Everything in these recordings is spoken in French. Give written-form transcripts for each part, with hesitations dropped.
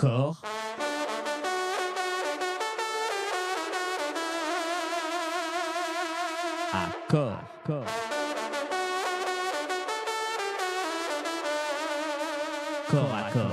Accord. Accord. Accord. Corps à corps.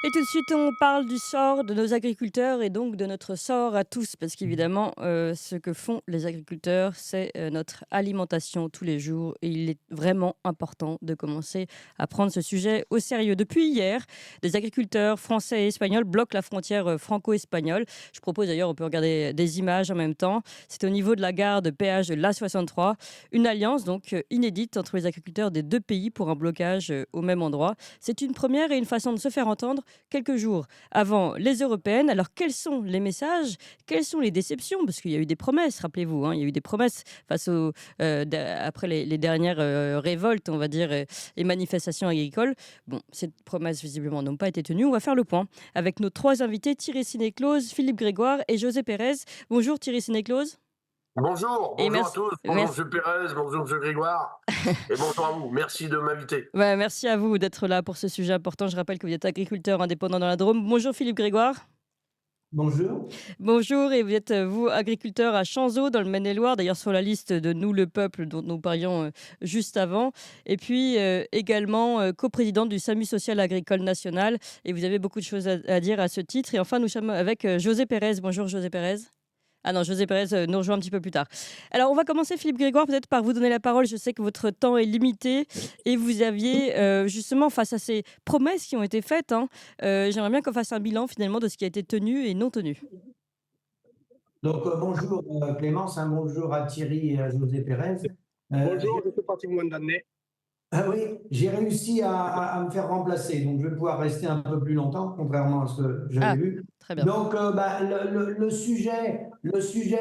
Et tout de suite, on parle du sort de nos agriculteurs et donc de notre sort à tous, parce qu'évidemment, ce que font les agriculteurs, c'est notre alimentation tous les jours. Et il est vraiment important de commencer à prendre ce sujet au sérieux. Depuis hier, des agriculteurs français et espagnols bloquent la frontière franco-espagnole. Je propose d'ailleurs, on peut regarder des images en même temps. C'est au niveau de la gare de péage de l'A63. Une alliance donc inédite entre les agriculteurs des deux pays pour un blocage au même endroit. C'est une première et une façon de se faire entendre quelques jours avant les européennes. Alors, quels sont les messages? Quelles sont les déceptions? Parce qu'il y a eu des promesses, rappelez-vous, hein, il y a eu des promesses face après les dernières révoltes, on va dire, et manifestations agricoles. Bon, ces promesses, visiblement, n'ont pas été tenues. On va faire le point avec nos trois invités, Thierry Sinéclose, Philippe Grégoire et José Pérez. Bonjour Thierry Sinéclose. Bonjour, Et bonjour à merci. tous, bonjour Merci. Monsieur Pérez, bonjour Monsieur Grégoire, et bonjour à vous, merci de m'inviter. Ouais, merci à vous d'être là pour ce sujet important. Je rappelle que vous êtes agriculteur indépendant dans la Drôme. Bonjour Philippe Grégoire. Bonjour. Bonjour, et vous êtes, vous, agriculteur à Chanzeau, dans le Maine-et-Loire, d'ailleurs sur la liste de Nous le Peuple, dont nous parlions juste avant. Et puis également coprésident du SAMU social agricole national. Et vous avez beaucoup de choses à dire à ce titre. Et enfin, nous sommes avec José Pérez. Bonjour José Pérez. Ah non, José Pérez nous rejoint un petit peu plus tard. Alors, on va commencer, Philippe Grégoire, peut-être par vous donner la parole. Je sais que votre temps est limité et vous aviez, justement, face à ces promesses qui ont été faites, hein, j'aimerais bien qu'on fasse un bilan, finalement, de ce qui a été tenu et non tenu. Donc, bonjour Clémence, bonjour à Thierry et à José Pérez. Bonjour, je fais patrimoine d'année. Oui, j'ai réussi à me faire remplacer, donc je vais pouvoir rester un peu plus longtemps, contrairement à ce que j'avais Ah, vu. très bien. Donc, le sujet,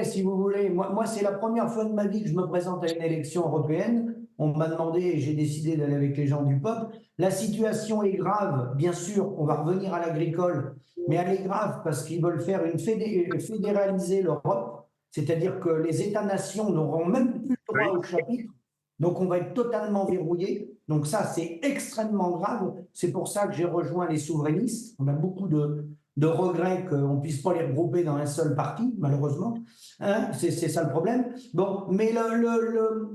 si vous voulez, moi c'est la première fois de ma vie que je me présente à une élection européenne. On m'a demandé et j'ai décidé d'aller avec les gens du peuple. La situation est grave, bien sûr, on va revenir à l'agricole, mais elle est grave parce qu'ils veulent faire fédéraliser l'Europe, c'est-à-dire que les États-nations n'auront même plus le droit Oui, au chapitre. Donc, on va être totalement verrouillé. Donc, ça, c'est extrêmement grave. C'est pour ça que j'ai rejoint les souverainistes. On a beaucoup de regrets qu'on ne puisse pas les regrouper dans un seul parti, malheureusement. Hein, c'est ça le problème. Bon, mais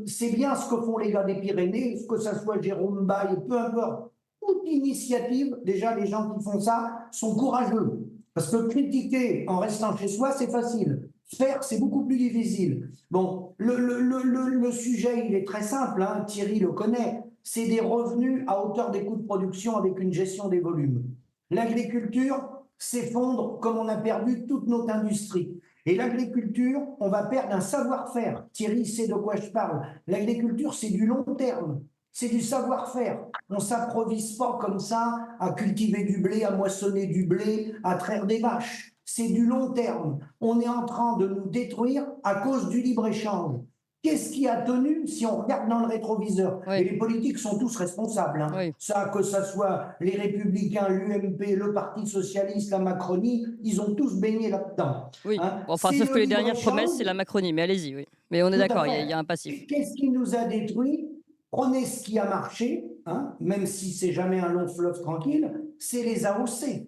c'est bien ce que font les gars des Pyrénées, que ce soit Jérôme Baye, peu importe. Toute initiative, déjà, les gens qui font ça sont courageux. Parce que critiquer en restant chez soi, c'est facile. Faire, c'est beaucoup plus difficile. Bon, le sujet, il est très simple, hein, Thierry le connaît, c'est des revenus à hauteur des coûts de production avec une gestion des volumes. L'agriculture s'effondre comme on a perdu toute notre industrie. Et l'agriculture, on va perdre un savoir-faire. Thierry sait de quoi je parle. L'agriculture, c'est du long terme, c'est du savoir-faire. On ne s'improvise pas comme ça à cultiver du blé, à moissonner du blé, à traire des vaches. C'est du long terme. On est en train de nous détruire à cause du libre-échange. Qu'est-ce qui a tenu si on regarde dans le rétroviseur? Oui. Et les politiques sont tous responsables. Hein. Oui. Ça, que ce soit les Républicains, l'UMP, le Parti Socialiste, la Macronie, ils ont tous baigné là-dedans. Oui. Hein. Bon, enfin, C'est sauf que le les dernières promesses, libre-échange. c'est la Macronie. Mais allez-y, oui. Mais on est Tout à d'accord, il y fait. a un passif. Qu'est-ce qui nous a détruit? Prenez ce qui a marché, hein, même si c'est jamais un long fleuve tranquille, c'est les AOC.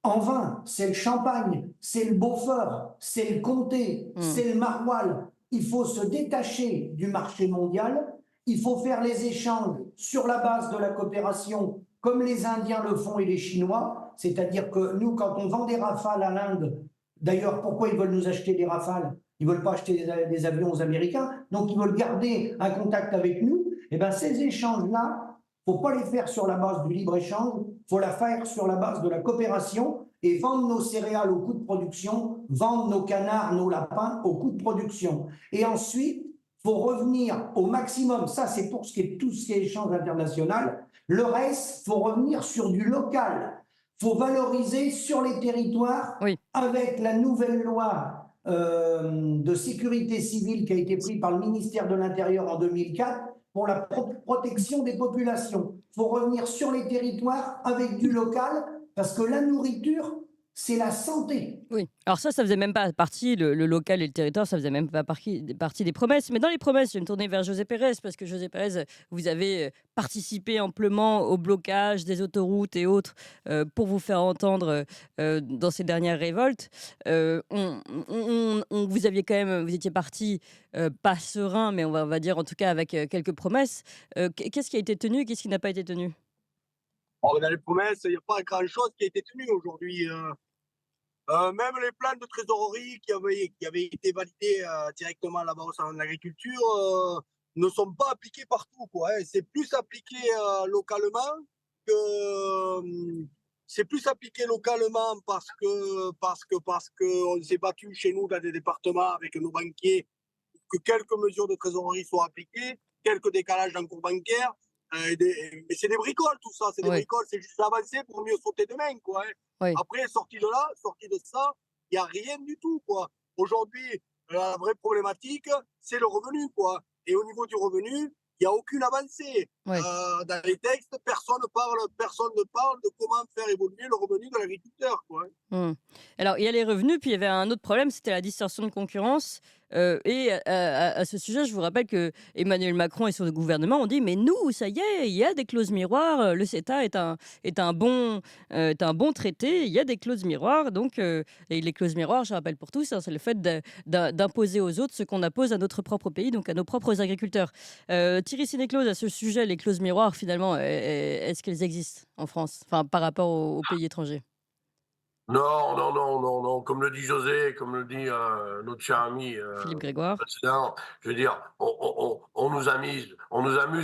En vin, c'est le champagne, c'est le Beaufort, c'est le comté, c'est le maroilles. Il faut se détacher du marché mondial, il faut faire les échanges sur la base de la coopération, comme les Indiens le font et les Chinois. C'est-à-dire que nous, quand on vend des Rafales à l'Inde, d'ailleurs, pourquoi ils veulent nous acheter des Rafales? Ils ne veulent pas acheter des avions aux Américains, donc ils veulent garder un contact avec nous. Et bien, ces échanges-là, il ne faut pas les faire sur la base du libre-échange, il faut la faire sur la base de la coopération et vendre nos céréales au coût de production, vendre nos canards, nos lapins au coût de production. Et ensuite, il faut revenir au maximum, ça c'est pour tout ce qui est échange international, le reste, il faut revenir sur du local. Il faut valoriser sur les territoires Oui. avec la nouvelle loi de sécurité civile qui a été prise par le ministère de l'Intérieur en 2004 pour la protection des populations. Il faut revenir sur les territoires avec du local parce que la nourriture, c'est la santé. Oui. Alors ça faisait même pas partie, le local et le territoire, ça faisait même pas partie des promesses. Mais dans les promesses, je vais me tourner vers José Pérez, parce que José Pérez, vous avez participé amplement au blocage des autoroutes et autres pour vous faire entendre dans ces dernières révoltes. Vous aviez quand même, vous étiez parti pas serein, mais on va dire en tout cas avec quelques promesses. Qu'est-ce qui a été tenu, qu'est-ce qui n'a pas été tenu? Oh, dans les promesses, il n'y a pas grand-chose qui a été tenu aujourd'hui. Même les plans de trésorerie qui avaient été validés directement là-bas au salon de l'agriculture ne sont pas appliqués partout, quoi, hein. C'est plus appliqué localement que c'est plus appliqué localement parce que on s'est battu chez nous dans des départements avec nos banquiers que quelques mesures de trésorerie soient appliquées, quelques décalages dans le cours bancaire. Mais c'est des bricoles, tout ça. C'est des Oui, bricoles, c'est juste avancer pour mieux sauter demain, quoi, hein. oui. Après, sorti de là, sorti de ça, il n'y a rien du tout, quoi. Aujourd'hui, la vraie problématique, c'est le revenu, quoi. Et au niveau du revenu, il n'y a aucune avancée. Oui. Dans les textes, personne ne parle de comment faire évoluer le revenu de l'agriculteur, quoi, hein. Mmh. Alors, il y a les revenus, puis il y avait un autre problème, c'était la distorsion de concurrence. Et à ce sujet, je vous rappelle que Emmanuel Macron et son gouvernement ont dit: «Mais nous, ça y est, il y a des clauses miroirs, le CETA est un bon traité, il y a des clauses miroirs». Donc et les clauses miroirs, je rappelle pour tous, hein, c'est le fait d'imposer aux autres ce qu'on impose à notre propre pays, donc à nos propres agriculteurs. Thierry Sénéclaude, à ce sujet, les clauses miroirs, finalement, est-ce qu'elles existent en France? Enfin, par rapport aux pays étrangers? Non, non, non, non, non. Comme le dit José, comme le dit notre cher ami Philippe Grégoire? précédent, je veux dire, on nous amuse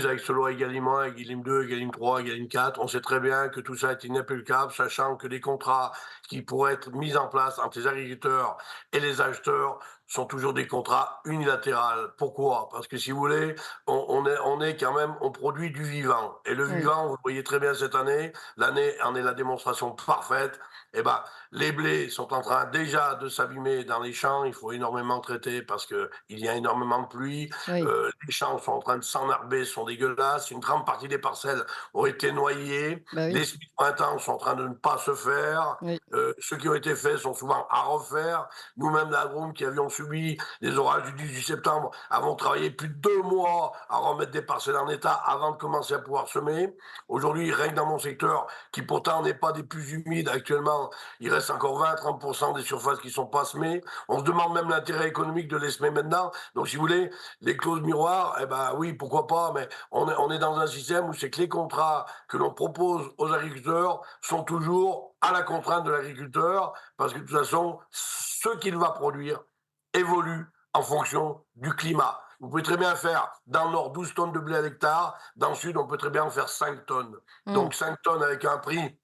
avec ce loi Egalim 1, Egalim 2, Egalim 3, Egalim 4. On sait très bien que tout ça est inapplicable, sachant que les contrats qui pourraient être mis en place entre les agriculteurs et les acheteurs sont toujours des contrats unilatéraux. Pourquoi? Parce que si vous voulez, on est quand même, on produit du vivant. Et le Oui, vivant, vous le voyez très bien cette année, l'année en est la démonstration parfaite. Eh ben, les blés sont en train déjà de s'abîmer dans les champs. Il faut énormément traiter parce qu'il y a énormément de pluie. oui, Les champs sont en train de s'enherber, sont dégueulasses. Une grande partie des parcelles ont été noyées. bah oui, Les semis de printemps sont en train de ne pas se faire. oui, Ceux qui ont été faits sont souvent à refaire. Nous-mêmes, l'agronome qui avions subi les orages du 18 septembre, avons travaillé plus de 2 mois à remettre des parcelles en état avant de commencer à pouvoir semer. Aujourd'hui, rien que dans mon secteur, qui pourtant n'est pas des plus humides actuellement, il reste encore 20-30% des surfaces qui sont pas semées. On se demande même l'intérêt économique de les semer maintenant. Donc, si vous voulez, les clauses miroirs, eh ben oui, pourquoi pas, mais on est dans un système où c'est que les contrats que l'on propose aux agriculteurs sont toujours à la contrainte de l'agriculteur, parce que de toute façon, ce qu'il va produire évolue en fonction du climat. Vous pouvez très bien faire dans le nord 12 tonnes de blé à l'hectare, dans le sud on peut très bien en faire 5 tonnes. mmh, Donc 5 tonnes avec un prix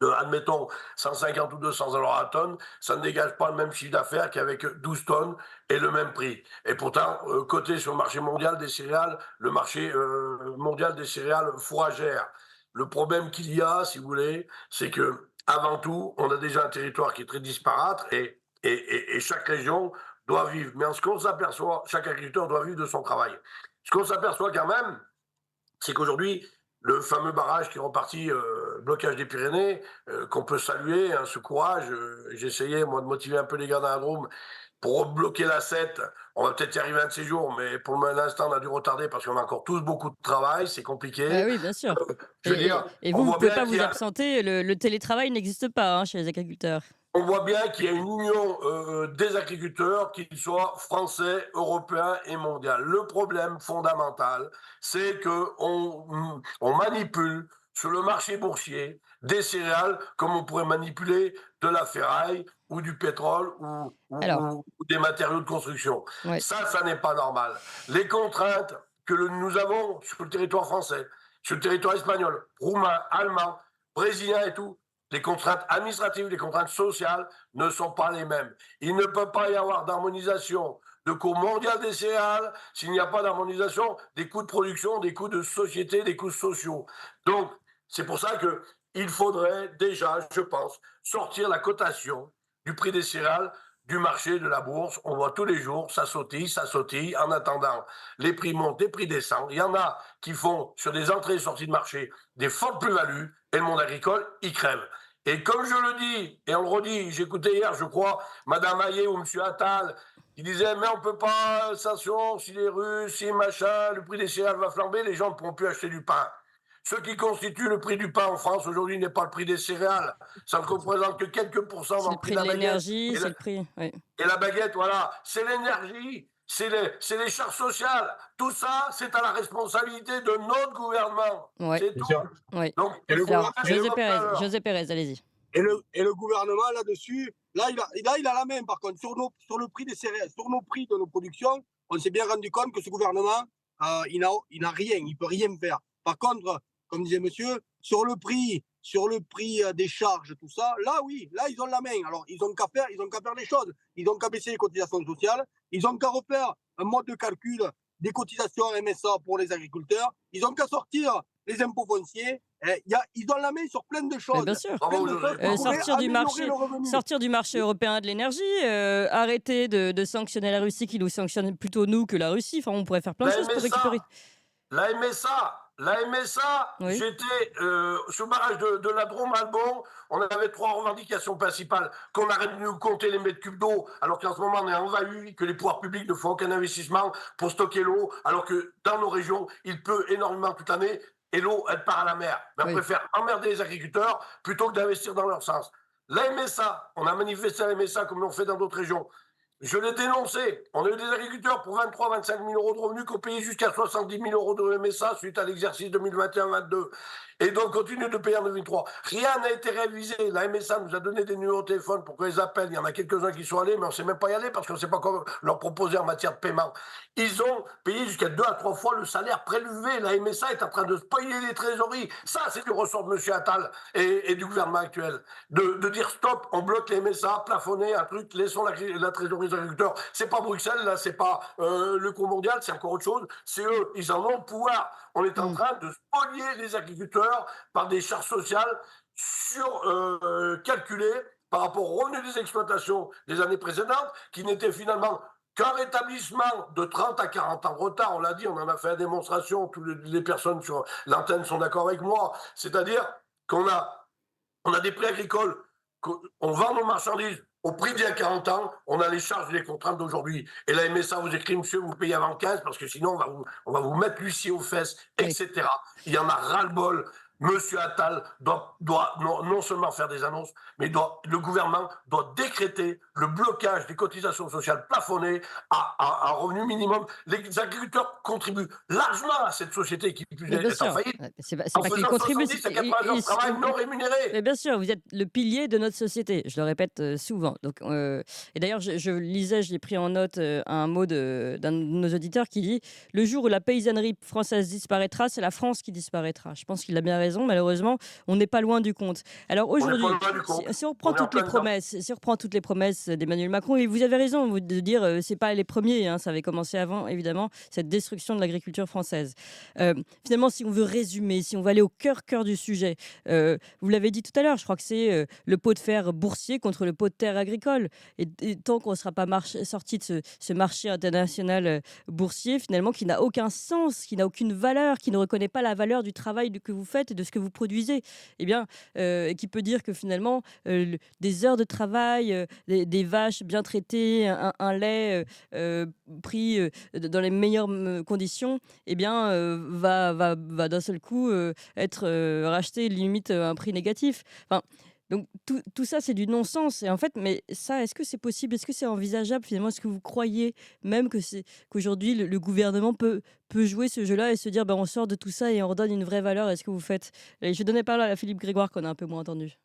de, admettons, 150 ou 200 € à la tonne, ça ne dégage pas le même chiffre d'affaires qu'avec 12 tonnes et le même prix. Et pourtant, coté sur le marché mondial des céréales, le marché mondial des céréales fourragères. Le problème qu'il y a, si vous voulez, c'est que avant tout, on a déjà un territoire qui est très disparate et chaque région doit vivre. Mais en ce qu'on s'aperçoit, chaque agriculteur doit vivre de son travail. Ce qu'on s'aperçoit quand même, c'est qu'aujourd'hui, le fameux barrage qui est reparti, blocage des Pyrénées, qu'on peut saluer, hein, ce courage. J'ai essayé, moi, de motiver un peu les gars dans la Drôme pour bloquer la 7. On va peut-être y arriver un de ces jours, mais pour l'instant, on a dû retarder parce qu'on a encore tous beaucoup de travail, c'est bah compliqué. oui, bien sûr. Je veux dire, Et on vous voit pouvez bien pas qu'il y vous a absenter, le télétravail n'existe pas, hein, chez les agriculteurs. on voit bien qu'il y a une union des agriculteurs, qu'ils soient français, européens et mondiaux. Le problème fondamental, c'est qu'on manipule sur le marché boursier des céréales comme on pourrait manipuler de la ferraille ou du pétrole Alors, ou des matériaux de construction. ouais, Ça n'est pas normal. Les contraintes que nous avons sur le territoire français, sur le territoire espagnol, roumain, allemand, brésilien et tout, les contraintes administratives, les contraintes sociales ne sont pas les mêmes. Il ne peut pas y avoir d'harmonisation de cours mondial des céréales s'il n'y a pas d'harmonisation des coûts de production, des coûts de société, des coûts sociaux. Donc, c'est pour ça qu'il faudrait déjà, je pense, sortir la cotation du prix des céréales du marché de la bourse. On voit tous les jours, ça sautille. En attendant, les prix montent, les prix descendent. Il y en a qui font, sur des entrées et sorties de marché, des fortes plus-values, et le monde agricole, il crève. Et comme je le dis, et on le redit, j'écoutais hier, je crois, Madame Hayet ou Monsieur Attal, qui disaient, mais on ne peut pas, attention, si les Russes, si machin, le prix des céréales va flamber, les gens ne pourront plus acheter du pain. Ce qui constitue le prix du pain en France aujourd'hui n'est pas le prix des céréales. Ça ne représente que quelques pourcents C'est dans le le prix prix de de la baguette. l'énergie, c'est le prix. Oui. Et la baguette, voilà, c'est l'énergie, c'est les charges sociales. Tout ça, c'est à la responsabilité de notre gouvernement. Ouais. C'est Bien tout. sûr. Oui. Donc, Et le Alors, gouvernement, José Pérez, allez-y. et le gouvernement là-dessus, là il a la main par contre sur le prix des céréales, sur nos prix de nos productions. On s'est bien rendu compte que ce gouvernement, il n'a rien, il peut rien faire. Par contre, comme disait monsieur, sur le prix des charges, tout ça, là oui, là ils ont la main. Alors ils ont qu'à faire les choses. Ils ont qu'à baisser les cotisations sociales. Ils ont qu'à refaire un mode de calcul des cotisations MSA pour les agriculteurs. Ils ont qu'à sortir les impôts fonciers. Ils ont la main sur plein de Mais choses. bien sûr. bravo, Plein de José. choses qui pourraient améliorer le revenu. Sortir du marché européen de l'énergie, arrêter de sanctionner la Russie qui nous sanctionne plutôt nous que la Russie. Enfin, on pourrait faire plein de La choses pour récupérer. La MSA, Oui. j'étais sous barrage de la Drôme à Albon, on avait 3 revendications principales, qu'on arrête de nous compter les mètres cubes d'eau, alors qu'en ce moment on est envahi, que les pouvoirs publics ne font aucun investissement pour stocker l'eau, alors que dans nos régions, il pleut énormément toute l'année, et l'eau, elle part à la mer. Mais Oui. on préfère emmerder les agriculteurs plutôt que d'investir dans leur sens. La MSA, on a manifesté à la MSA comme l'ont fait dans d'autres régions. Je l'ai dénoncé. On a eu des agriculteurs pour 23-25 000 euros de revenus qui ont payé jusqu'à 70 000 euros de MSA suite à l'exercice 2021-22. Et donc, continue de payer en 2023. Rien n'a été révisé. La MSA nous a donné des numéros de téléphone pour qu'ils appellent. Il y en a quelques-uns qui sont allés, mais on ne sait même pas y aller parce qu'on ne sait pas comment leur proposer en matière de paiement. Ils ont payé jusqu'à 2 à 3 fois le salaire prélevé. La MSA est en train de spoiler les trésoreries. Ça, c'est du ressort de M. Attal et du gouvernement actuel. De dire stop, on bloque les MSA, plafonner un truc, laissons la trésorerie des agriculteurs. C'est pas Bruxelles, là, c'est pas le cours mondial, c'est encore autre chose. C'est eux, ils en ont le pouvoir. On est en train de spolier les agriculteurs par des charges sociales calculées par rapport aux revenus des exploitations des années précédentes, qui n'étaient finalement qu'un rétablissement de 30 à 40 ans de retard. On l'a dit, on en a fait la démonstration, toutes les personnes sur l'antenne sont d'accord avec moi. C'est-à-dire qu'on a des prix agricoles, on vend nos marchandises au prix d'il y a 40 ans, on a les charges et les contraintes d'aujourd'hui. Et la MSA vous écrit, monsieur, vous payez avant 15, parce que sinon, on va vous mettre l'huissier aux fesses, Oui. etc. Il y en a ras-le-bol. Monsieur Attal doit non seulement faire des annonces, mais le gouvernement doit décréter le blocage des cotisations sociales plafonnées à un revenu minimum. Les agriculteurs contribuent largement à cette société qui Mais bien est en sûr. faillite. Ouais, C'est pas En qu'ils faisant contribuent. 70 à 80 heures de travail non rémunéré. Mais bien sûr, vous êtes le pilier de notre société. Je le répète souvent. Donc, et d'ailleurs, je lisais, j'ai pris en note un mot d'un de nos auditeurs qui dit le jour où la paysannerie française disparaîtra, c'est la France qui disparaîtra. Je pense qu'il a bien raison. Malheureusement, on n'est pas loin du compte. Alors aujourd'hui, loin du compte. si on reprend On est en toutes les plein dedans. promesses, si on reprend toutes les promesses d'Emmanuel Macron, et vous avez raison de dire c'est pas les premiers, hein, ça avait commencé avant, évidemment, cette destruction de l'agriculture française. Finalement, si on veut résumer, si on veut aller au cœur du sujet, vous l'avez dit tout à l'heure, je crois que c'est le pot de fer boursier contre le pot de terre agricole. Et tant qu'on ne sera pas sorti de ce marché international boursier, finalement, qui n'a aucun sens, qui n'a aucune valeur, qui ne reconnaît pas la valeur du travail que vous faites et de ce que vous produisez, eh bien, qui peut dire que finalement, des heures de travail, des vaches bien traitées, un lait pris dans les meilleures conditions, eh bien, va d'un seul coup être racheté limite à un prix négatif. Enfin, donc tout ça, c'est du non-sens. Et en fait, mais ça, est-ce que c'est possible? Est-ce que c'est envisageable finalement? Est-ce que vous croyez même qu'aujourd'hui, le gouvernement peut jouer ce jeu-là et se dire, ben, on sort de tout ça et on redonne une vraie valeur? Est-ce que vous faites... Et je donnais parole à Philippe Grégoire, qu'on a un peu moins entendu.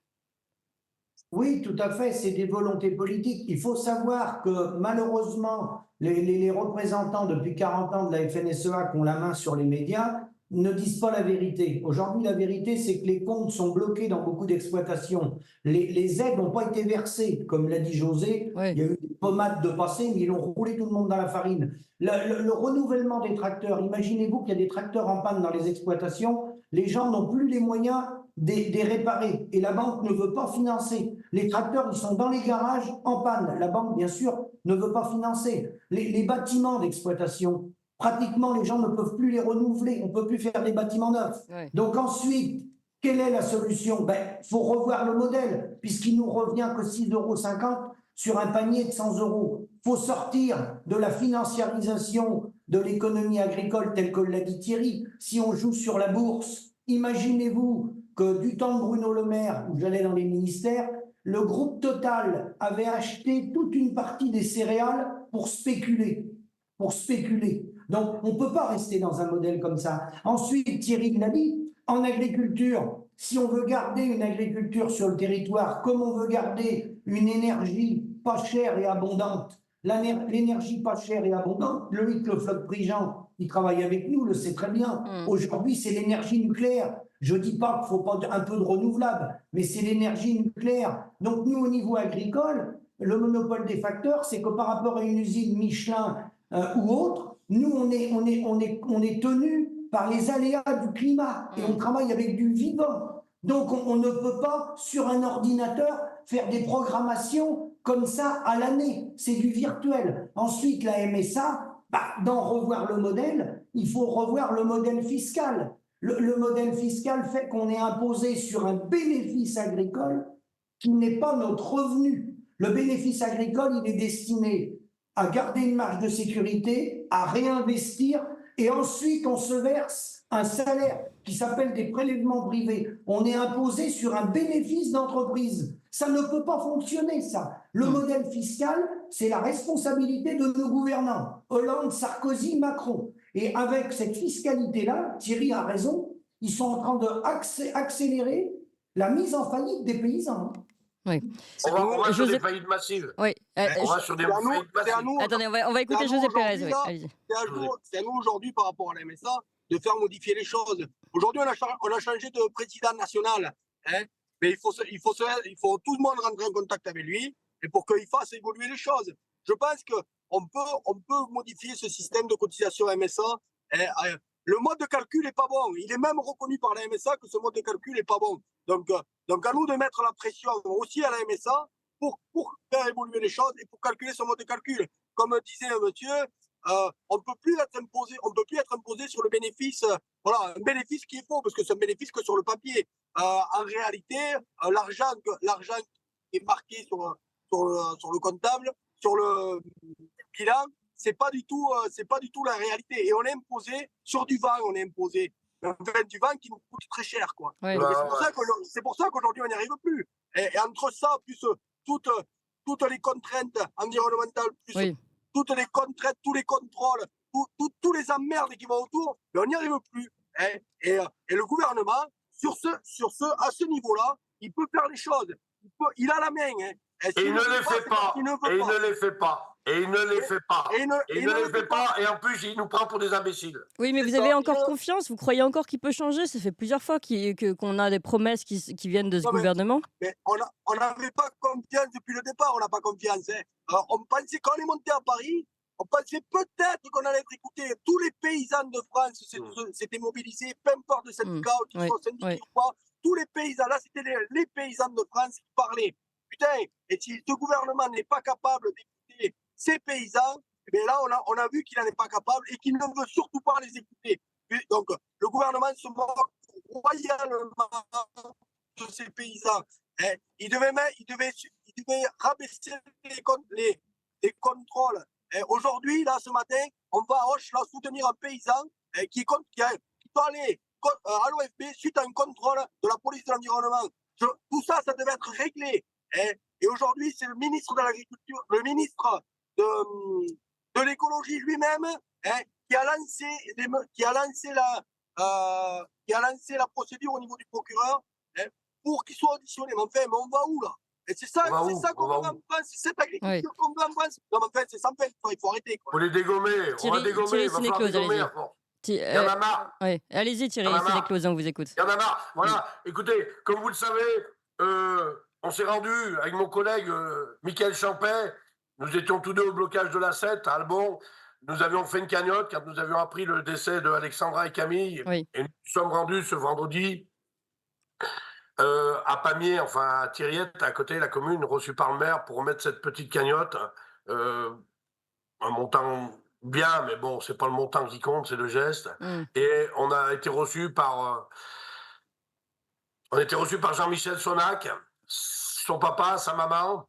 Oui, tout à fait, c'est des volontés politiques. Il faut savoir que malheureusement, les représentants depuis 40 ans de la FNSEA qui ont la main sur les médias ne disent pas la vérité. Aujourd'hui, la vérité, c'est que les comptes sont bloqués dans beaucoup d'exploitations. Les aides n'ont pas été versées, comme l'a dit José. Oui. Il y a eu des pommades de passé, mais ils ont roulé tout le monde dans la farine. Le renouvellement des tracteurs, imaginez-vous qu'il y a des tracteurs en panne dans les exploitations, les gens n'ont plus les moyens des réparer et la banque ne veut pas financer. Les tracteurs, ils sont dans les garages en panne. La banque, bien sûr, ne veut pas financer. Les bâtiments d'exploitation, pratiquement, les gens ne peuvent plus les renouveler. On ne peut plus faire des bâtiments neufs. Ouais. Donc ensuite, Quelle est la solution? Ben, faut revoir le modèle, puisqu'il nous revient que 6,50 € sur un panier de 100 €. Faut sortir de la financiarisation de l'économie agricole telle que l'a dit Thierry. Si on joue sur la bourse, imaginez-vous que du temps de Bruno Le Maire, où j'allais dans les ministères, le groupe Total avait acheté toute une partie des céréales pour spéculer. Pour spéculer. Donc, on ne peut pas rester dans un modèle comme ça. Ensuite, Thierry l'a dit, en agriculture, si on veut garder une agriculture sur le territoire, comme on veut garder une énergie pas chère et abondante, l'énergie pas chère et abondante, Loïc Le Floch-Prigent, il travaille avec nous, le sait très bien. Aujourd'hui, c'est l'énergie nucléaire. Je ne dis pas qu'il ne faut pas un peu de renouvelable, mais c'est l'énergie nucléaire. Donc, nous, au niveau agricole, le monopole des facteurs, c'est que par rapport à une usine Michelin ou autre, nous, on est tenu par les aléas du climat et on travaille avec du vivant. Donc, on ne peut pas, sur un ordinateur, faire des programmations comme ça à l'année. C'est du virtuel. Ensuite, la MSA, d'en revoir le modèle, il faut revoir le modèle fiscal. Le modèle fiscal fait qu'on est imposé sur un bénéfice agricole qui n'est pas notre revenu. Le bénéfice agricole, il est destiné à garder une marge de sécurité, à réinvestir, et ensuite on se verse un salaire qui s'appelle des prélèvements privés. On est imposé sur un bénéfice d'entreprise. Ça ne peut pas fonctionner, ça. Le modèle fiscal, c'est la responsabilité de nos gouvernants, Hollande, Sarkozy, Macron. Et avec cette fiscalité-là, Thierry a raison, ils sont en train d'accélérer la mise en faillite des paysans. Oui. On va sur des faillites massives. Oui. On va sur des faillites massives. Attendez, on va écouter José Pérez. Oui. C'est à nous aujourd'hui, par rapport à la MSA, de faire modifier les choses. Aujourd'hui, on a changé de président national. Hein, mais il faut tout le monde rentrer en contact avec lui et pour qu'il fasse évoluer les choses. Je pense qu'on peut modifier ce système de cotisation MSA. Hein, le mode de calcul n'est pas bon. Il est même reconnu par la MSA que ce mode de calcul n'est pas bon. Donc, à nous de mettre la pression aussi à la MSA pour faire évoluer les choses et pour calculer ce mode de calcul. Comme disait un monsieur, on ne peut plus être imposé sur le bénéfice. Voilà, un bénéfice qui est faux parce que c'est un bénéfice que sur le papier. En réalité, l'argent qui est marqué sur le comptable, sur le bilan, c'est pas du tout la réalité. Et on est imposé sur du vent, du vent qui nous coûte très cher, quoi. Ouais. C'est pour ça qu'aujourd'hui on n'y arrive plus. Et entre ça, plus toutes les contraintes environnementales, plus toutes les contraintes, tous les contrôles, tous les emmerdes qui vont autour, mais on n'y arrive plus. Hein. Et le gouvernement, à ce niveau-là, il peut faire les choses. Il a la main. Hein. Et il ne les fait pas. Et il ne les fait pas. Et il ne les fait pas. Et il ne les fait pas. Et en plus, il nous prend pour des imbéciles. Oui, mais vous avez encore confiance? Vous croyez encore qu'il peut changer? Ça fait plusieurs fois qu'on a des promesses qui viennent de ce gouvernement. Mais on n'avait pas confiance depuis le départ. On n'a pas confiance. Hein. On pensait, quand on est monté à Paris, on pensait peut-être qu'on allait être écouté. Tous les paysans de France s'étaient mobilisés, peu importe de syndicats, qu'ils soient syndiqués ou pas. Tous les paysans, là, c'était les paysans de France qui parlaient. Putain, et si ce gouvernement n'est pas capable d'écouter ces paysans, eh bien là, on a vu qu'il n'en est pas capable et qu'il ne veut surtout pas les écouter. Donc, le gouvernement se moque royalement de ces paysans. Hein. Il devait rabaisser les contrôles. Aujourd'hui, là, ce matin, on va à Auch là, soutenir un paysan qui doit aller à l'OFB suite à un contrôle de la police de l'environnement. Tout ça, ça devait être réglé. Et aujourd'hui, c'est le ministre de l'Agriculture, le ministre de l'écologie lui-même, qui a lancé la procédure au niveau du procureur pour qu'il soit auditionné. Mais enfin, on va où là? Et c'est ça qu'on veut en France, c'est cette agriculture qu'on veut en France. Non, mais en fait, c'est sans fin, il faut arrêter. Il faut les dégommer. On va dégommer. Il va falloir dégommer. Il y en a marre. Allez-y, Thierry, c'est l'éclosion, on vous écoute. Il y en a marre. Voilà. Écoutez, comme vous le savez, on s'est rendu avec mon collègue Michael Champet. Nous étions tous deux au blocage de la 7 à Albon. Nous avions fait une cagnotte quand nous avions appris le décès de Alexandra et Camille. Et nous sommes rendus ce vendredi à Pamiers, enfin à Thiriette, à côté de la commune, reçu par le maire pour remettre cette petite cagnotte. Un montant bien, mais bon, c'est pas le montant qui compte, c'est le geste. Et on a été reçu par On était reçus par Jean-Michel Sonac, son papa, sa maman,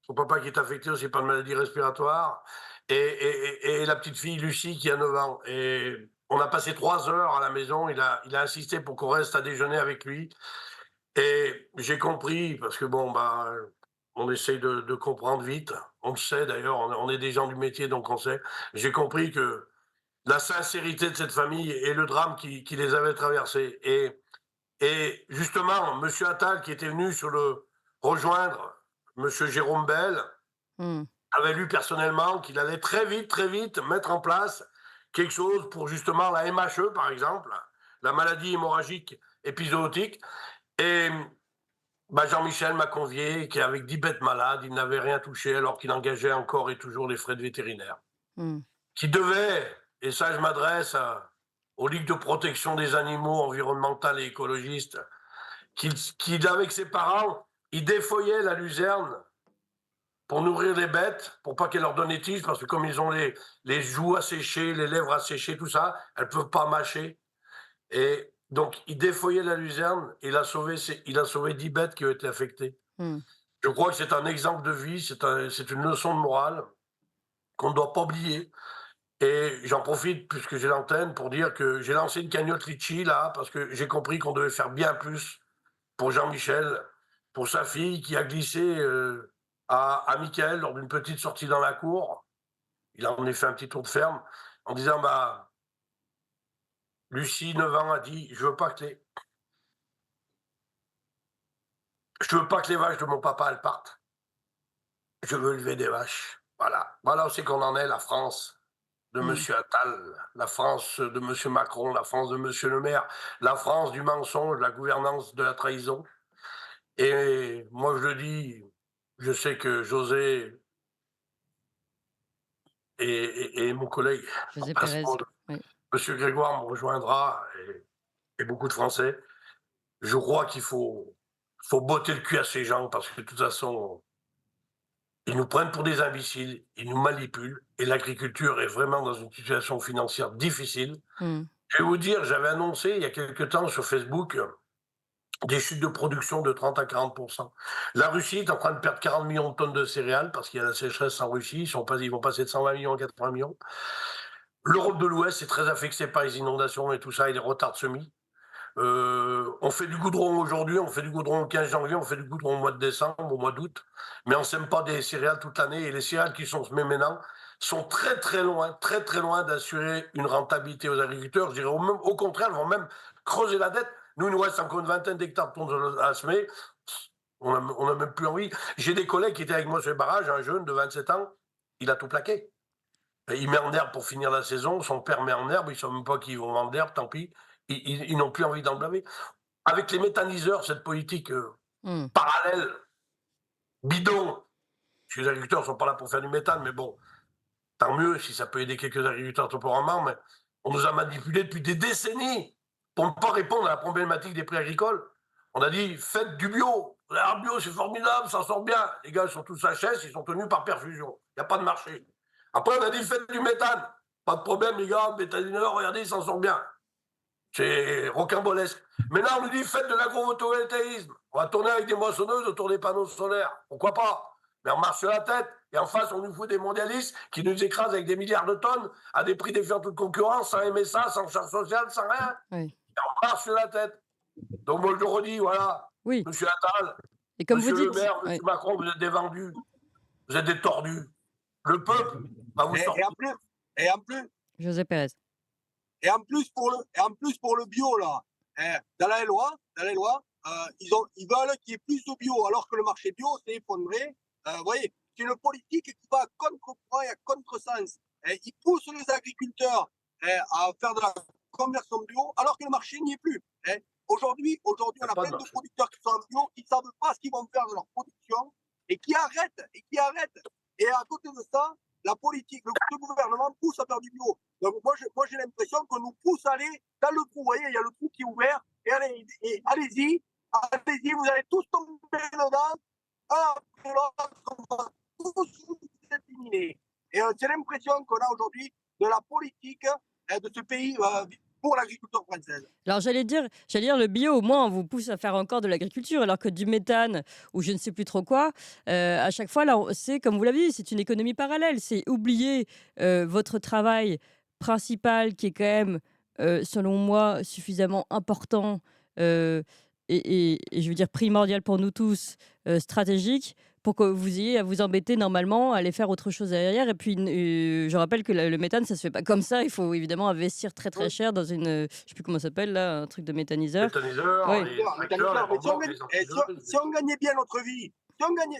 son papa qui est affecté aussi par une maladie respiratoire, et la petite fille Lucie qui a 9 ans. Et on a passé 3 heures à la maison, il a insisté pour qu'on reste à déjeuner avec lui. Et j'ai compris, parce que bon, bah, on essaye de comprendre vite, on le sait d'ailleurs, on est des gens du métier, donc on sait. J'ai compris que la sincérité de cette famille et le drame qui les avait traversés. Et justement, Monsieur Attal, qui était venu rejoindre Monsieur Jérôme Bel, Mmh. avait lu personnellement qu'il allait très vite mettre en place quelque chose pour justement la MHE, par exemple, la maladie hémorragique épizootique. Et bah, Jean-Michel m'a convié qu'avec 10 bêtes malades, il n'avait rien touché alors qu'il engageait encore et toujours les frais de vétérinaire. Mmh. Qui devait, et ça je m'adresse aux ligues de protection des animaux environnementales et écologistes, qu'il avec ses parents, il défeuillait la luzerne pour nourrir les bêtes, pour pas qu'elles leur donnent des tiges, parce que comme ils ont les joues asséchées, les lèvres asséchées, tout ça, elles peuvent pas mâcher. Et donc, il défeuillait la luzerne, et il a sauvé 10 bêtes qui ont été affectées. Mmh. Je crois que c'est un exemple de vie, c'est une leçon de morale qu'on ne doit pas oublier. Et j'en profite, puisque j'ai l'antenne, pour dire que j'ai lancé une cagnotte Litchi, là, parce que j'ai compris qu'on devait faire bien plus pour Jean-Michel, pour sa fille qui a glissé à Michael lors d'une petite sortie dans la cour. Il a emmené fait un petit tour de ferme en disant, bah, Lucie, 9 ans, a dit, je veux pas que les vaches de mon papa, elles partent. Je veux élever des vaches. Voilà où c'est qu'on en est, la France de Mmh. Monsieur Attal, la France de Monsieur Macron, la France de Monsieur Le Maire, la France du mensonge, de la gouvernance de la trahison. Et moi, je le dis, je sais que José et mon collègue, José à ce Pérez. moment, Oui. Monsieur Grégoire me rejoindra, et beaucoup de Français. Je crois qu'il faut botter le cul à ces gens, parce que de toute façon, ils nous prennent pour des imbéciles, ils nous manipulent, et l'agriculture est vraiment dans une situation financière difficile. Mmh. Je vais vous dire, j'avais annoncé il y a quelque temps sur Facebook des chutes de production de 30 à 40%. La Russie est en train de perdre 40 millions de tonnes de céréales parce qu'il y a la sécheresse en Russie. Ils vont passer de 120 millions à 80 millions. L'Europe de l'Ouest est très affectée par les inondations et tout ça et les retards de semis. On fait du goudron aujourd'hui, on fait du goudron le 15 janvier, on fait du goudron au mois de décembre, au mois d'août, mais on ne sème pas des céréales toute l'année, et les céréales qui sont semées maintenant sont très loin d'assurer une rentabilité aux agriculteurs. Je dirais au contraire, elles vont même creuser la dette. Nous, il nous reste encore une vingtaine d'hectares de tonnes à semer. On n'a même plus envie. J'ai des collègues qui étaient avec moi sur les barrages, un jeune de 27 ans, il a tout plaqué. Il met en herbe pour finir la saison, son père met en herbe, ils ne savent même pas qu'ils vont vendre d'herbe, tant pis. Ils n'ont plus envie d'en blâmer. Avec les méthaniseurs, cette politique Mmh. parallèle, bidon, parce que les agriculteurs ne sont pas là pour faire du méthane, mais bon, tant mieux si ça peut aider quelques agriculteurs temporairement, mais on nous a manipulés depuis des décennies pour ne pas répondre à la problématique des prix agricoles. On a dit, faites du bio. Le bio, c'est formidable, ça sort bien. Les gars, ils sont tous HS, ils sont tenus par perfusion. Il n'y a pas de marché. Après, on a dit, faites du méthane. Pas de problème, les gars, méthaniseurs, regardez, ils s'en sortent bien. C'est rocambolesque. Maintenant, on nous dit, faites de l'agrovoltaïsme. On va tourner avec des moissonneuses autour des panneaux solaires. Pourquoi pas? Mais on marche sur la tête. Et en face, on nous fout des mondialistes qui nous écrasent avec des milliards de tonnes à des prix défiant toute concurrence, sans MSA, sans charge sociale, sans rien. Oui. Et on marche sur la tête. Donc moi, je le redis, voilà. Oui. Monsieur Attal, Et comme Monsieur vous le dites, maire, oui. Monsieur Macron, vous êtes des vendus. Vous êtes des tordus. Le peuple va vous sortir. Et en plus, José Pérez. Et en plus pour le bio là, dans la loi, ils veulent qu'il y ait plus de bio, alors que le marché bio s'est effondré. Vous voyez, c'est une politique qui va à contre-courant et à contre-sens. Ils poussent les agriculteurs à faire de la conversion bio, alors que le marché n'y est plus. Aujourd'hui, on a plein de producteurs qui sont en bio, qui ne savent pas ce qu'ils vont faire de leur production et qui arrêtent. Et à côté de ça, la politique, le gouvernement pousse à faire du bio. Donc moi j'ai l'impression qu'on nous pousse à aller dans le trou. Vous voyez, il y a le trou qui est ouvert. Et allez-y, vous allez tous tomber dedans. Après l'autre, on va tous vous éliminer. Et j'ai l'impression qu'on a aujourd'hui de la politique de ce pays pour l'agriculture française. Alors j'allais dire le bio, au moins, on vous pousse à faire encore de l'agriculture, alors que du méthane ou je ne sais plus trop quoi, à chaque fois, là, c'est comme vous l'avez dit, c'est une économie parallèle. C'est oublier votre travail principal qui est quand même, selon moi, suffisamment important euh, et je veux dire primordial pour nous tous, stratégique, pour que vous ayez à vous embêter normalement, à aller faire autre chose derrière. Et puis, je rappelle que le méthane, ça se fait pas comme ça. Il faut évidemment investir très très Oui. cher dans une, je sais plus comment ça s'appelle là, un truc de méthaniseur. Méthaniseurs, Oui. les tracteurs, les Mais remorques, les si on gagnait bien notre vie,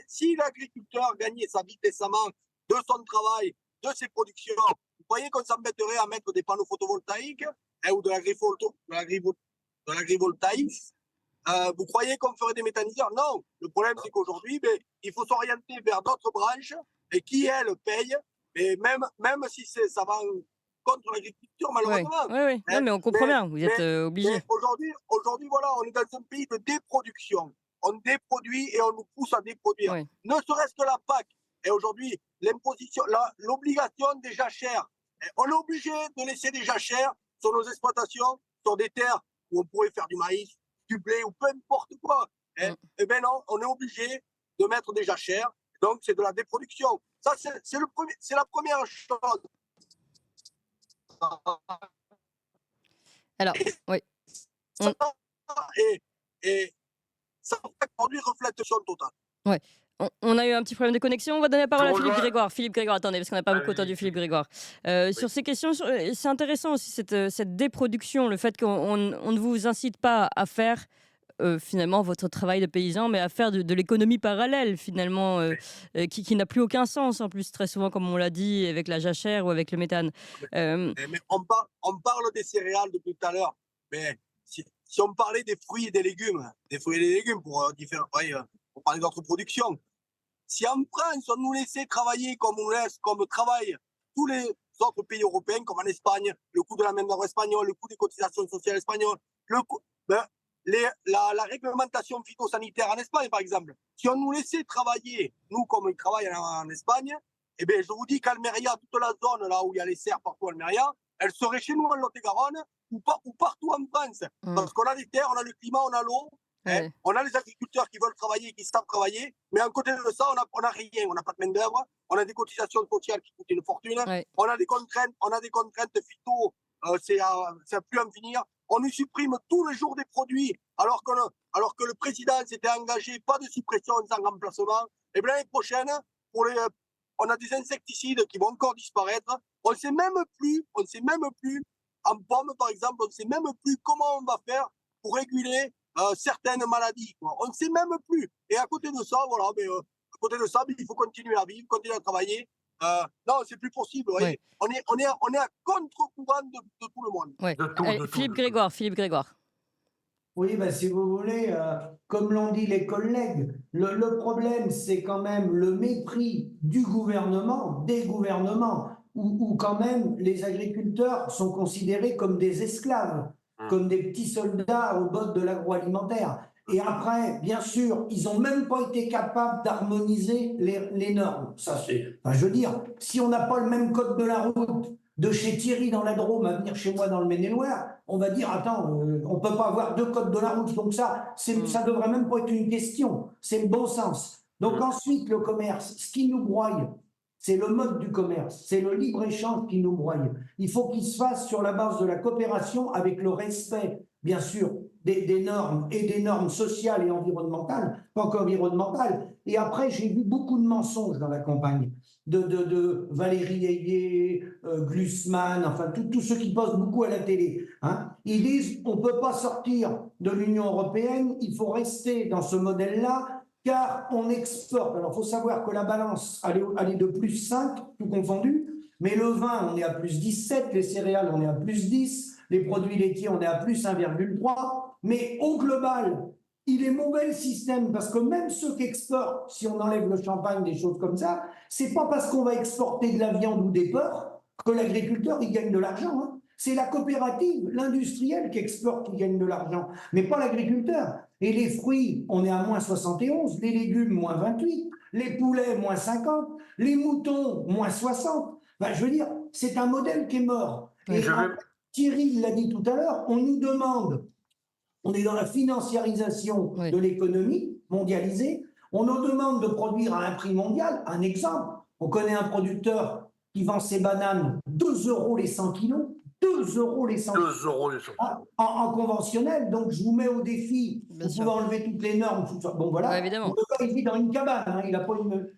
si l'agriculteur gagnait sa vie décemment de son travail, de ses productions, vous croyez qu'on s'embêterait à mettre des panneaux photovoltaïques ou de l'agrivoltaïque? Vous croyez qu'on ferait des méthaniseurs? Non. Le problème, c'est qu'aujourd'hui, il faut s'orienter vers d'autres branches et qui, elles, payent. Mais même si ça va contre l'agriculture, Oui, malheureusement. oui, oui. Non, mais on comprend bien, vous êtes obligé. Mais aujourd'hui, voilà, on est dans un pays de déproduction. On déproduit et on nous pousse à déproduire. Oui. Ne serait-ce que la PAC. Et aujourd'hui, l'imposition, l'obligation des jachères. On est obligé de laisser des jachères sur nos exploitations, sur des terres où on pourrait faire du maïs, du blé ou peu importe quoi. Et ben non, on est obligé de mettre des jachères. Donc, c'est de la déproduction. Ça, c'est la première chose. Alors, oui. Ça, et ça, aujourd'hui, reflète le total. Ouais. On a eu un petit problème de connexion. On va donner la parole à Philippe rejoins. Grégoire. Philippe Grégoire, attendez, parce qu'on n'a pas beaucoup Allez-y, entendu Philippe Philippe. Grégoire. Sur ces questions, c'est intéressant aussi cette déproduction, le fait qu'on ne vous incite pas à faire finalement votre travail de paysan, mais à faire de l'économie parallèle finalement, qui n'a plus aucun sens en plus, très souvent, comme on l'a dit, avec la jachère ou avec le méthane. Mais on parle des céréales depuis tout à l'heure, mais si on parlait des fruits et des légumes, pour parler d'autres productions, si en France, on nous laissait travailler comme travaillent tous les autres pays européens, comme en Espagne, le coût de la main-d'œuvre espagnole, le coût des cotisations sociales espagnoles, la réglementation phytosanitaire en Espagne, par exemple, si on nous laissait travailler, nous, comme ils travaillent en Espagne, eh bien, je vous dis qu'Almeria, toute la zone là où il y a les serres partout à Almeria, elle serait chez nous en Lot-et-Garonne ou partout en France. Parce qu'on a les terres, on a le climat, on a l'eau. Ouais. On a les agriculteurs qui veulent travailler, qui savent travailler, mais à côté de ça, on a rien. On n'a pas de main-d'œuvre, on a des cotisations sociales qui coûtent une fortune, Ouais. on a des contraintes phyto, c'est à plus en finir. On nous supprime tous les jours des produits, alors que le président s'était engagé, pas de suppression sans remplacement. Et bien l'année prochaine, on a des insecticides qui vont encore disparaître. On ne sait même plus, en pommes par exemple, on ne sait même plus comment on va faire pour réguler certaines maladies, quoi. On ne sait même plus. Et à côté de ça, voilà, il faut continuer à vivre, continuer à travailler. Non, c'est plus possible. Ouais. On est à contre-courant de tout le monde. Ouais. De tout, Allez, de tout, Philippe de tout. Grégoire, Philippe Grégoire. Oui, ben, si vous voulez, comme l'ont dit les collègues, le problème, c'est quand même le mépris du gouvernement, des gouvernements, où quand même les agriculteurs sont considérés comme des esclaves, comme des petits soldats au bottes de l'agroalimentaire. Et après, bien sûr, ils n'ont même pas été capables d'harmoniser les normes. Ça, enfin, je veux dire, si on n'a pas le même code de la route de chez Thierry dans la Drôme à venir chez moi dans le Maine-et-Loire, on va dire, attends, on ne peut pas avoir deux codes de la route. Donc ça devrait même pas être une question. C'est le bon sens. Donc ensuite, le commerce, ce qui nous broie, c'est le mode du commerce, c'est le libre-échange qui nous broie. Il faut qu'il se fasse sur la base de la coopération avec le respect, bien sûr, des normes et des normes sociales et environnementales, pas qu'environnementales. Et après, j'ai vu beaucoup de mensonges dans la campagne, de Valérie Ayé, Glucksmann, enfin tous ceux qui posent beaucoup à la télé. Hein. Ils disent on ne peut pas sortir de l'Union européenne, il faut rester dans ce modèle-là, car on exporte. Alors, il faut savoir que la balance, elle est de plus 5, tout confondu, mais le vin, on est à plus 17, les céréales, on est à plus 10, les produits laitiers, on est à plus 1,3, mais au global, il est mauvais le système, parce que même ceux qui exportent, si on enlève le champagne, des choses comme ça, c'est pas parce qu'on va exporter de la viande ou des porcs que l'agriculteur, il gagne de l'argent. Hein. C'est la coopérative, l'industriel qui exporte, qui gagne de l'argent, mais pas l'agriculteur. Et les fruits, on est à moins 71, les légumes, moins 28, les poulets, moins 50, les moutons, moins 60. Ben, je veux dire, c'est un modèle qui est mort. Et Thierry l'a dit tout à l'heure, on nous demande, on est dans la financiarisation Oui. de l'économie mondialisée, on nous demande de produire à un prix mondial. Un exemple, on connaît un producteur qui vend ses bananes 2 euros les 100 kilos, 2 euros les 100 kilos. 2 euros les 100 En conventionnel, donc je vous mets au défi, Bien vous sûr. pouvez enlever toutes les normes, tout ça. Bon voilà, Ouais, évidemment. donc, le gars, il vit dans une cabane, hein, il n'a pas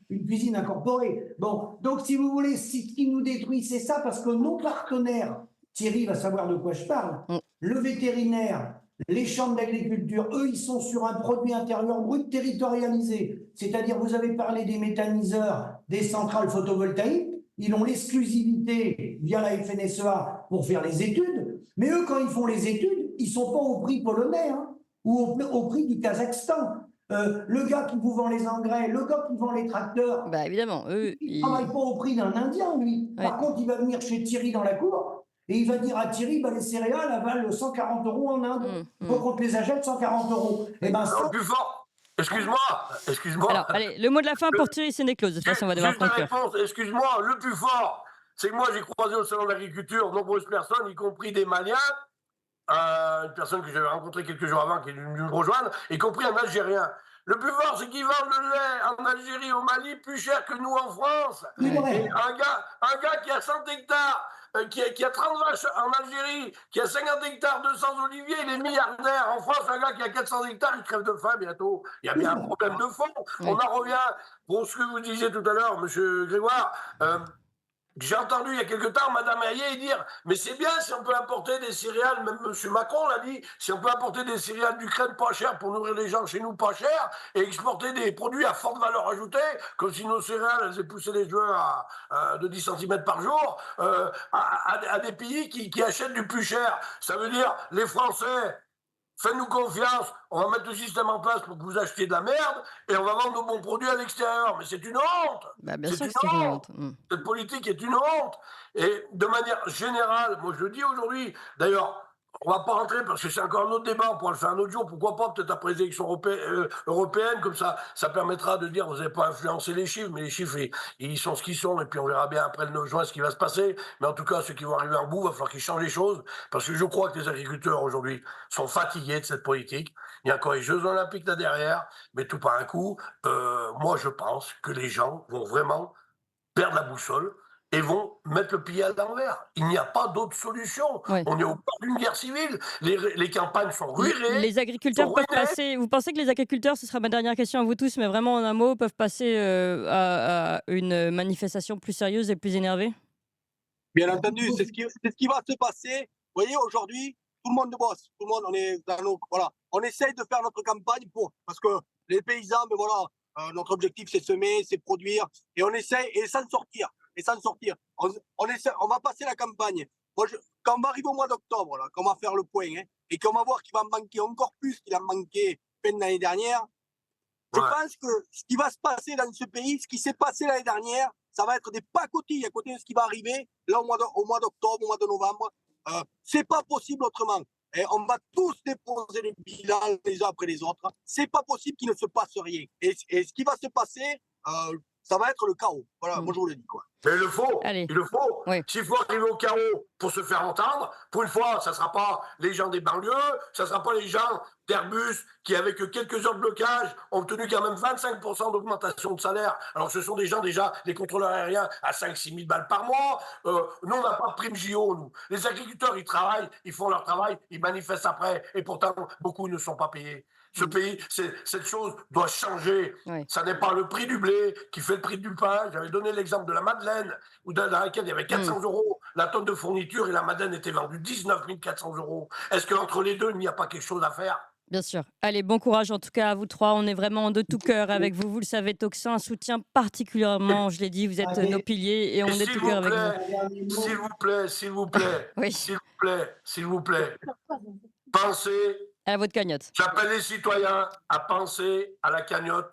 une cuisine incorporée. Bon, donc si vous voulez, ce qui nous détruit, c'est ça, parce que nos partenaires, Thierry va savoir de quoi je parle, Mm. le vétérinaire, les chambres d'agriculture, eux, ils sont sur un produit intérieur brut territorialisé. C'est-à-dire, vous avez parlé des méthaniseurs, des centrales photovoltaïques, ils ont l'exclusivité via la FNSEA pour faire les études, mais eux, quand ils font les études, ils ne sont pas au prix polonais, hein, ou au prix du Kazakhstan. Le gars qui vous vend les engrais, le gars qui vend les tracteurs, Bah évidemment, eux, il ne travaille pas au prix d'un Indien, lui. Ouais. Par contre, il va venir chez Thierry dans la cour et il va dire à Thierry, bah, les céréales elles valent 140 euros en Inde. Il faut qu'on te les achète 140 euros. Et ben ça, Alors, plus fort. Excuse-moi. Alors, allez, le mot de la fin pour Thierry Sénéclose. De toute façon, on va devoir Juste la conclure. réponse, excuse-moi, le plus fort, c'est que moi j'ai croisé au salon de l'agriculture nombreuses personnes, y compris des Maliens, une personne que j'avais rencontrée quelques jours avant qui est venue me rejoindre, y compris un Algérien. Le plus fort, c'est qu'ils vendent le lait en Algérie, au Mali, plus cher que nous en France. c'est vrai. Et un gars qui a 100 hectares, qui a 30 vaches en Algérie, qui a 50 hectares, 200 oliviers, il est milliardaire. En France, un gars qui a 400 hectares, il crève de faim bientôt. Il y a bien un problème de fond. Oui. On en revient pour ce que vous disiez tout à l'heure, monsieur Grégoire. J'ai entendu il y a quelque temps Madame Hayet dire mais c'est bien si on peut importer des céréales, même Monsieur Macron l'a dit, si on peut importer des céréales d'Ukraine pas chères pour nourrir les gens chez nous pas chères et exporter des produits à forte valeur ajoutée, comme si nos céréales elles aient poussé les joints de 10 cm par jour, à des pays qui achètent du plus cher. Ça veut dire les Français, faites-nous confiance, on va mettre le système en place pour que vous achetiez de la merde et on va vendre nos bons produits à l'extérieur. Mais c'est une honte! Bah, bien C'est sûr une que c'est une honte! honte. Cette politique est une honte. Et de manière générale, moi je le dis aujourd'hui, d'ailleurs, on va pas rentrer parce que c'est encore un autre débat, on pourra le faire un autre jour, pourquoi pas, peut-être après les élections européennes, comme ça permettra de dire, vous n'avez pas influencé les chiffres, mais les chiffres, ils sont ce qu'ils sont, et puis on verra bien après le 9 juin ce qui va se passer, mais en tout cas, ceux qui vont arriver en bout, il va falloir qu'ils changent les choses, parce que je crois que les agriculteurs aujourd'hui sont fatigués de cette politique, il y a encore les Jeux Olympiques là derrière, mais tout par un coup, moi je pense que les gens vont vraiment perdre la boussole et vont mettre le pied à l'envers. Il n'y a pas d'autre solution. Ouais. On est au bord d'une guerre civile. Les campagnes sont ruinées. Les agriculteurs sont peuvent ruinés. passer. Vous pensez que les agriculteurs, ce sera ma dernière question à vous tous, mais vraiment en un mot, peuvent passer à une manifestation plus sérieuse et plus énervée? Bien entendu, c'est ce qui va se passer. Vous voyez, aujourd'hui, tout le monde bosse. Tout le monde, on est dans nos, voilà. On essaye de faire notre campagne parce que les paysans, mais voilà, notre objectif, c'est semer, c'est produire, et on essaye, et s'en sortir. On va passer la campagne. Moi, quand on va arriver au mois d'octobre, là, qu'on va faire le point, hein, et qu'on va voir qu'il va en manquer encore plus qu'il en manquait fin de l'année dernière, je pense que ce qui va se passer dans ce pays, ce qui s'est passé l'année dernière, ça va être des pacotilles à côté de ce qui va arriver là au mois d'octobre, au mois de novembre. C'est pas possible autrement. Et on va tous déposer les bilans les uns après les autres. C'est pas possible qu'il ne se passe rien. Et ce qui va se passer, ça va être le chaos. Voilà, moi je vous le dis quoi. Mais il le faut. Allez. Il le faut. Oui. S'il faut arriver au chaos pour se faire entendre, pour une fois, ça ne sera pas les gens des banlieues, ça ne sera pas les gens d'Airbus qui, avec quelques heures de blocage, ont obtenu quand même 25% d'augmentation de salaire. Alors ce sont des gens déjà, les contrôleurs aériens, à 5-6 000 balles par mois. Nous, on n'a pas de prime JO, nous. Les agriculteurs, ils travaillent, ils font leur travail, ils manifestent après, et pourtant, beaucoup ne sont pas payés. Ce pays, cette chose doit changer. Oui. Ça n'est pas le prix du blé qui fait le prix du pain. J'avais donné l'exemple de la Madeleine, où dans laquelle il y avait 400 euros la tonne de fourniture et la Madeleine était vendue 19 400 euros. Est-ce qu'entre les deux, il n'y a pas quelque chose à faire? Bien sûr. Allez, bon courage en tout cas à vous trois. On est vraiment de tout cœur avec vous. Vous le savez, Tocsin soutient particulièrement, je l'ai dit, vous êtes Allez. nos piliers et on est de tout cœur avec vous. S'il vous plaît, s'il vous plaît, Oui. s'il vous plaît, s'il vous plaît, pensez, À votre cagnotte. j'appelle les citoyens à penser à la cagnotte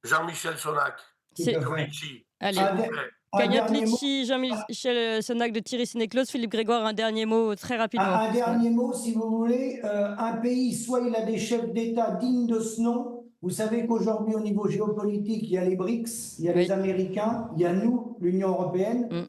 Jean-Michel Sonac. C'est- Tout à fait. Litchi, Allez. s'il Ah, vous plaît. Un Cagnotte dernier mot. Litchi, Jean-Michel Sonac de Thierry Sénéclose, Philippe Grégoire, un dernier mot très rapidement. Un dernier mot, si vous voulez. Un pays, soit il a des chefs d'État dignes de ce nom. Vous savez qu'aujourd'hui, au niveau géopolitique, il y a les BRICS, il y a Oui. les Américains, il y a nous, l'Union européenne.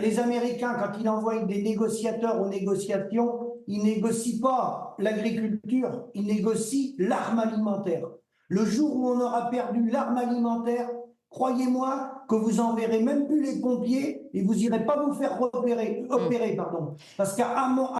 Les Américains, quand ils envoient des négociateurs aux négociations, ils négocient pas l'agriculture, ils négocient l'arme alimentaire. Le jour où on aura perdu l'arme alimentaire, croyez-moi que vous enverrez même plus les pompiers et vous irez pas vous faire opérer, pardon. Parce qu'à